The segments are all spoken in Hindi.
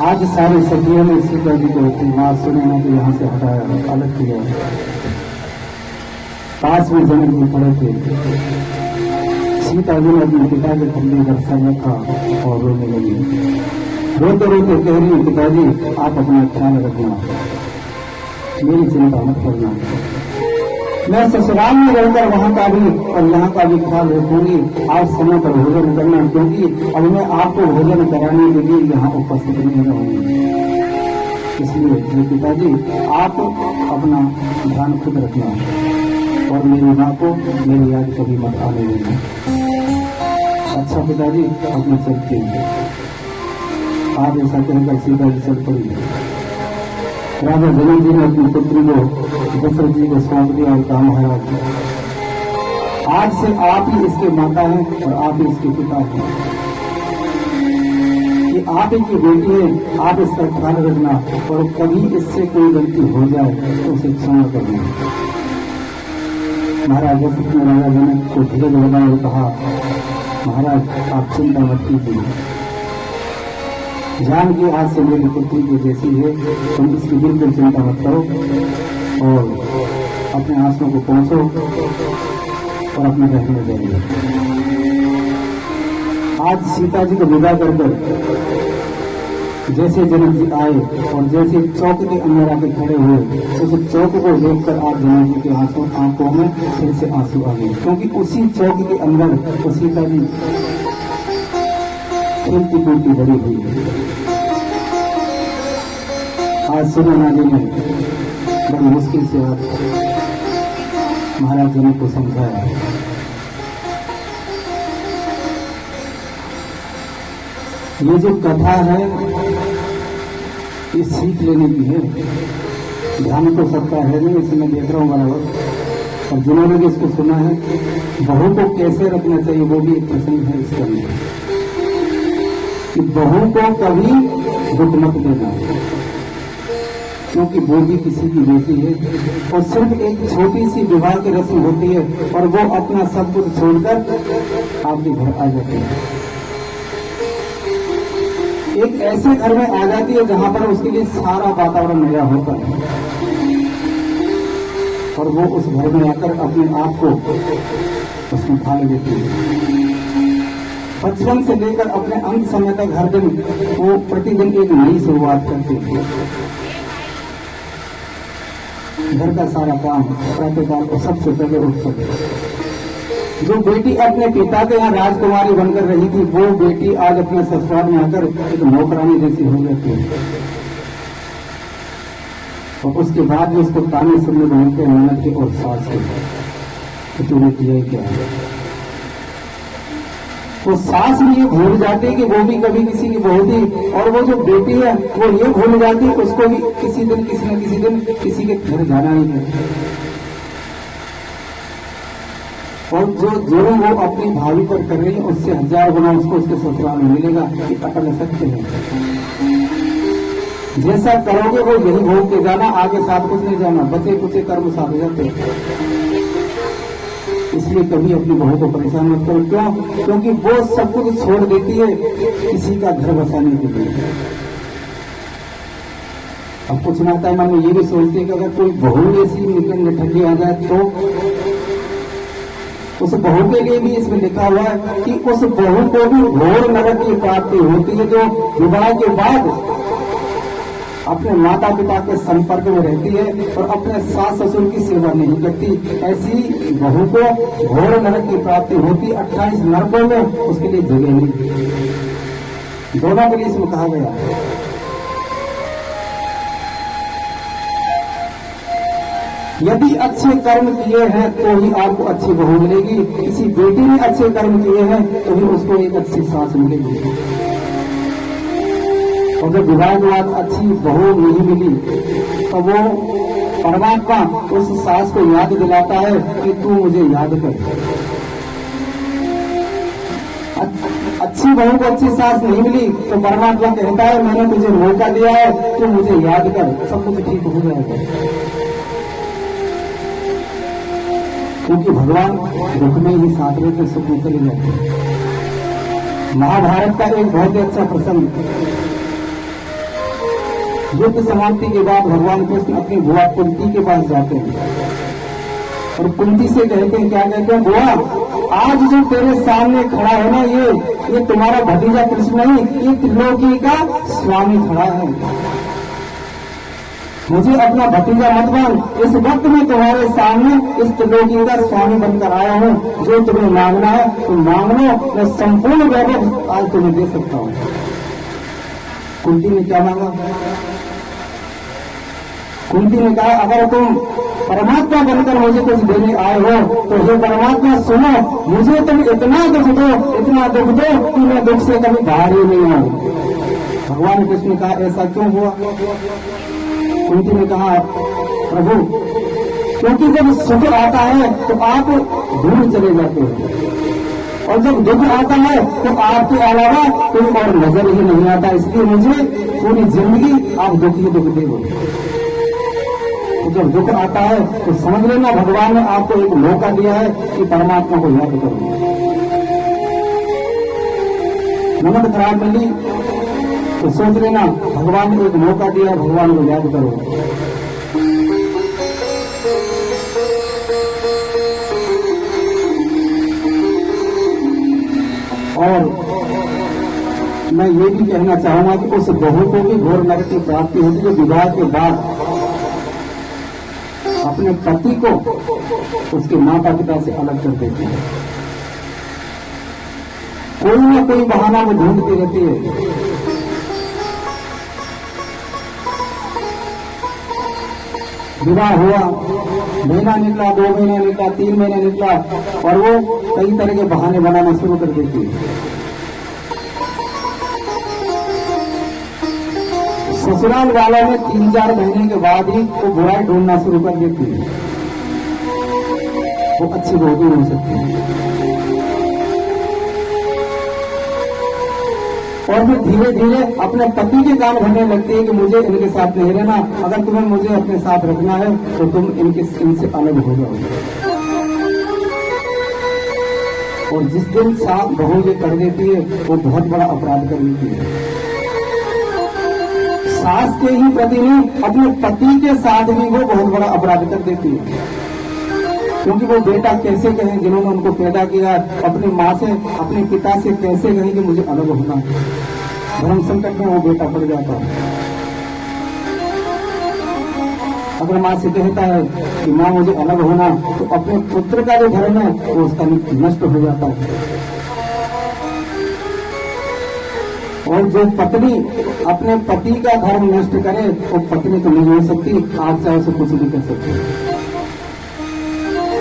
आज सारी सदियों में सीता जी को बात सुनने को यहाँ से हटाया, अलग किया। पास में जनक जी खड़े थे। सीता जी ने अपने पिता के कंधे पर सर रखा और रोने लगी। रोते रोते कह रही, पिताजी आप अपना ख्याल रखना, मेरी चिंता मत करना, मैं ससुराल में रहकर वहां का भी और यहाँ का भी ख्याल रखूंगी। आज समय पर भोजन करना, क्योंकि अब मैं आपको भोजन कराने के लिए यहाँ उपस्थित नहीं रहूंगी। इसलिए मेरे पिताजी आप अपना ध्यान खुद रखना और मेरी माँ को मेरी याद कभी मत आने देना। अच्छा पिताजी अपने चलते हैं। आप ऐसा कहकर सीता जी चल पड़ी। राजा जनक जी ने अपनी पुत्री को दशरथ जी को सौंप दिया और कहा, महाराज आज से आप ही इसके माता हैं और आप ही इसके पिता हैं। ये आप ही की बेटी है, आप इसका ख्याल रखना और कभी इससे कोई गलती हो जाए तो उसे क्षमा करना। महाराज दशरथ ने राजा जनक को धीरज लगाया और कहा, महाराज आप चिंता मत कीजिए, जानकी आज से मेरी पुत्री की जैसी है, तुम इसकी बिल्कुल चिंता मत करो और अपने आंसुओं को पहुंचो और अपने घर में जाइए। आज सीता जी को विदा कर जैसे जनक जी आए और जैसे चौक के अंदर आके खड़े हुए, उस चौक को देखकर आज जनक जी के आंखों में फिर से आंसू आ गए, क्योंकि उसी चौक के अंदर तो सीता जी खेलती कूदती बड़ी हुई है। आज सुना नानी ने बड़ी मुश्किल से आज महाराज जनक को समझाया। ये जो कथा है ये सीख लेने की है। ध्यान तो सबका है नहीं, इसे मैं देख रहा हूँ बराबर, और जिन्होंने भी इसको सुना है बहू को कैसे रखना चाहिए वो भी एक प्रसंग है इसके अंदर, कि बहू को कभी दुख मत देना, क्योंकि वो भी किसी की बेटी है और सिर्फ एक छोटी सी विवाह की रस्म होती है और वो अपना सब कुछ छोड़कर आपके घर आ जाती है। एक ऐसे घर में आ जाती है जहां पर उसके लिए सारा वातावरण नया होता है और वो उस घर में आकर अपने आप को उसमें ढाल देती है। बचपन से लेकर अपने अंत समय तक हर दिन वो प्रतिदिन एक नई शुरुआत करती है। घर का सारा काम प्रातःकाल को सबसे पहले उठ सके। जो बेटी अपने पिता के यहाँ राजकुमारी बनकर रही थी, वो बेटी आज अपने ससुराल में आकर एक नौकरानी जैसी हो जाती है। और उसके बाद भी उसको ताने सुनने बनते हैं मेहनत के और सास के, तूने किया क्या है। तो सास भी ये भूल जाती है कि वो भी कभी किसी की बहू थी, और वो जो बेटी है वो ये भूल जाती है उसको भी किसी दिन किसी न किसी दिन किसी के घर जाना ही है। और जो जुर्म वो अपनी भाभी पर कर रही है उससे 1000 गुना उसको उसके ससुराल में मिलेगा। ये अकल सत्य है। जैसा करोगे वो यही भोग के जाना, आगे साथ कुछ नहीं जाना, बचे कुछ कर्म साथ हो जाते। इसलिए कभी अपनी बहू को परेशान मत करो। क्यों? क्योंकि वो सब कुछ छोड़ देती है किसी का घर बसाने के लिए। अब कुछ माता मन में ये भी सोचती है कि अगर कोई बहू ऐसी निठगी आ जाए तो उस बहू के लिए भी इसमें लिखा हुआ है कि उस बहू को भी घोर नरक की प्राप्ति होती है, जो विवाह के बाद अपने माता पिता के संपर्क में रहती है और अपने सास ससुर की सेवा नहीं करती। ऐसी बहू को घोर नरक की प्राप्ति होती। 28 नरकों में उसके लिए जगह नहीं। दोनों के लिए इसमें कहा गया। यदि अच्छे कर्म किए हैं तो ही आपको अच्छी बहू मिलेगी। किसी बेटी ने अच्छे कर्म किए हैं तो ही उसको एक अच्छी सास मिलेगी। और जब विवाह के बाद अच्छी बहू नहीं मिली तो वो परमात्मा उस सास को याद दिलाता है कि तू मुझे याद कर। अच्छी बहू को अच्छी सास नहीं मिली तो परमात्मा कहता है मैंने तुझे मौका दिया है, तू मुझे याद कर, सब कुछ ठीक हो जाएगा। क्योंकि भगवान दुख में ही साथ रहते, सुख में चले जाते। महाभारत का एक बहुत ही अच्छा प्रसंग, युद्ध समाप्ति के बाद भगवान कृष्ण अपनी बुआ कुंती के पास जाते हैं और कुंती से कहते हैं, क्या कहते हैं, बुआ आज जो तेरे सामने खड़ा है ना, ये तुम्हारा भतीजा कृष्ण नहीं, ये त्रिलोकी का स्वामी खड़ा है। मुझे अपना भतीजा मत मान, इस वक्त मैं तुम्हारे सामने इस त्रिलोकी का स्वामी बनकर आया हूँ। जो तुम्हें मांगना है तुम मांग लो, मैं संपूर्ण वैभव आज तुम्हें दे सकता हूँ। कुंती ने क्या मांगा? कुंती ने कहा, अगर तुम परमात्मा बनकर मुझे कुछ देने आए हो तो हे परमात्मा सुनो, मुझे तुम इतना दुख दो कि मैं दुख से कभी बाहर ही नहीं आऊं। भगवान कृष्ण ने कहा, ऐसा क्यों हुआ? कुंती ने कहा, प्रभु क्योंकि जब सुख आता है तो आप दूर चले जाते हो और जब दुख आता है तो आपके अलावा कोई और नजर ही नहीं आता, इसलिए मुझे पूरी जिंदगी आप दुख ही दुख देंगे। तो जब दुख आता है तो समझ लेना भगवान ने आपको एक मौका दिया है कि परमात्मा को याद करो। नमक खराब मिली तो सोच लेना भगवान ने एक मौका दिया, भगवान को याद करो। और मैं ये भी कहना चाहूंगा कि उस बहू को भी घोर नरक की प्राप्ति होती है, विवाह के बाद अपने पति को उसके माता पिता से अलग कर देती है। कोई ना कोई बहाना वो ढूंढती रहती है। विवाह हुआ, महीना निकला, 2 महीना निकला, 3 महीना निकला और वो कई तरह के बहाने बनाना शुरू कर देती है। ससुराल वालों में 3-4 महीने के बाद ही वो बुराई ढूंढना शुरू कर देती है। वो अच्छी बहू नहीं हो सकती और फिर धीरे धीरे अपने पति के काम करने लगती है कि मुझे इनके साथ नहीं रहना, अगर तुम्हें मुझे अपने साथ रखना है तो तुम इनसे अलग हो जाओ। और जिस दिन साथ बहू ये कर देती है वो बहुत बड़ा अपराध कर देती है। सास के ही प्रति नहीं, अपने पति के साथ भी वो बहुत बड़ा अपराध कर देती है। क्योंकि वो बेटा कैसे कहें जिन्होंने उनको पैदा किया, अपनी माँ से अपने पिता से कैसे कहें कि मुझे अलग होना। धर्म संकट में वो बेटा पड़ जाता है। अगर माँ से कहता है कि माँ मुझे अलग होना, तो अपने पुत्र का जो धर्म है वो उसका नष्ट हो जाता है। और जो पत्नी अपने पति का धर्म नष्ट करे वो पत्नी तो नहीं हो सकती, आप चाहे उसे कुछ भी कर सकते हैं।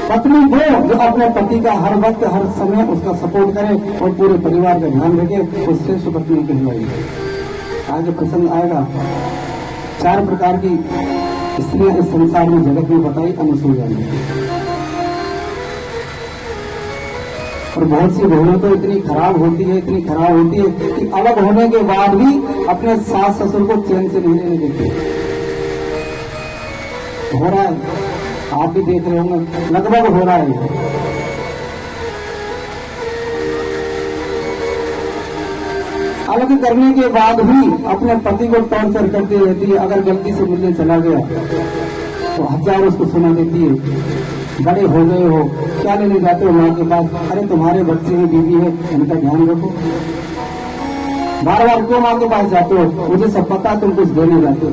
पत्नी वो जो अपने पति का हर वक्त हर समय उसका सपोर्ट करे और पूरे परिवार का ध्यान रखे, वो श्रेष्ठ पत्नी कहलाएगी। आगे प्रसंग आएगा। 4 प्रकार की स्त्रियां इस संसार में जगत में बताई अनुसूया ने। और बहुत सी बहनें तो इतनी खराब होती है कि अलग होने के बाद भी अपने सास ससुर को चैन से नहीं रहने देती। हो रहा है, आप भी देख रहे होंगे, लगभग हो रहा है। अलग करने के बाद भी अपने पति को टॉर्चर करती रहती है। अगर गलती से मिलने चला गया तो 1000 उसको सुना देती है। बड़े हो गए हो, क्या लेने जाते हो माँ के पास? अरे तुम्हारे बच्चे हैं, बीवी है, इनका ध्यान रखो। बार बार क्यों माँ के पास जाते हो? मुझे सब पता, तुम कुछ देने जाते हो।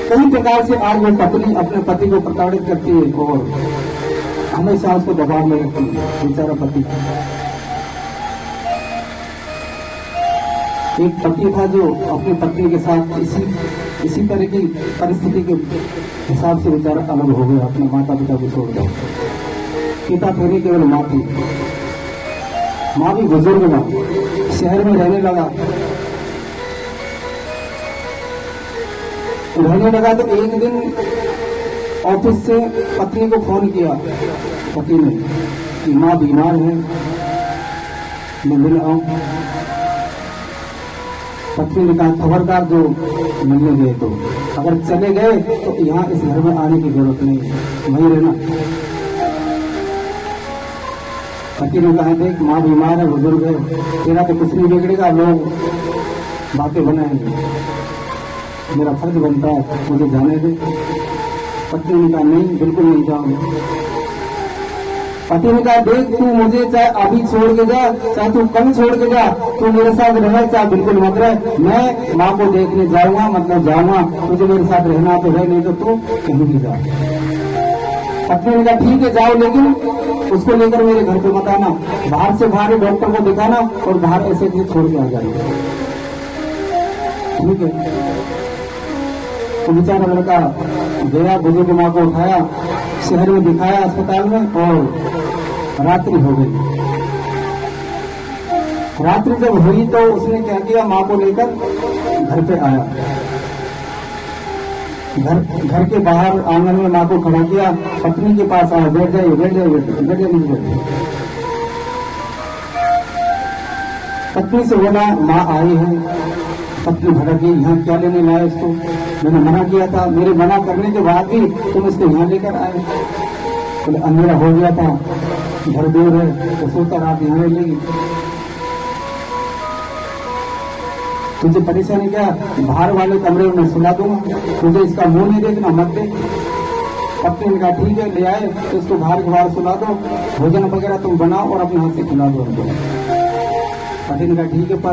कई प्रकार से आज वो पत्नी अपने पति को प्रताड़ित करती है और हमेशा उसको दबाव में रखती है। बेचारा पति एक पति था जो अपनी पत्नी के साथ इसी तरह की परिस्थिति के हिसाब से बेचारा अलग हो गया, अपने माता पिता को छोड़ गया। पिता थे नहीं, केवल माँ थी। माँ भी बुजुर्ग माँ, शहर में रहने लगा। तो एक दिन ऑफिस से पत्नी को फोन किया पति ने कि माँ बीमार है, मैं मिल आऊं। पत्नी ने कहा खबरदार जो मिलने गए तो अगर चले गए तो यहाँ इस घर में आने की जरूरत नहीं, वहीं रहना। पति ने कहा देख माँ बीमार है, बुजुर्ग है, तेरा तो कुछ नहीं बिगड़ेगा, लोग बातें बनाएंगे, मेरा फर्ज बनता है मुझे जाने दे। पत्नी ने कहा नहीं, बिल्कुल नहीं जाऊंगा। पति ने कहा देख तू मुझे चाहे अभी छोड़ के जा, चाहे तू कल छोड़ के जा, तू मेरे साथ रहे चाहे बिल्कुल मत रहे, मैं माँ को देखने जाऊंगा, मतलब जाऊंगा, तुझे मेरे साथ रहना तो है, नहीं तो तू कहीं भी जा। पत्नी ने कहा ठीक है जाओ, लेकिन उसको लेकर मेरे घर पे मत आना, बाहर से बाहर डॉक्टर को दिखाना और बाहर ऐसे छोड़ के आ जाएगा, ठीक है। तो बेचारा लड़का गया, बुजुर्ग माँ को उठाया, शहर में दिखाया अस्पताल में, और रात्रि हो गई। रात्रि जब हुई तो उसने क्या किया, माँ को लेकर घर पे आया। घर के बाहर आंगन में माँ को खड़ा किया, पत्नी के पास आया, बैठ जाइए बैठ जाइए बैठ जाइए। पत्नी से बोला माँ आई है। पत्नी भड़की, यहाँ क्या लेने लाए इसको, मैंने मना किया था, मेरे मना करने के बाद भी तुम इसको यहाँ लेकर आए। बोले अंधेरा हो गया था, घर दूर है, तो सोचा रात यहाँ रह लेगी। तुझे परेशानी क्या, बाहर वाले कमरे में सुला दूंगा, तुझे इसका मुंह नहीं देखना, मत देख। पत्नी ने कहा ठीक है, ले आए तो इसको बाहर के बाहर सुला दो, भोजन वगैरह तुम बनाओ और अपने हाथ से खिला दो उनको। पति ने कहा ठीक है, पर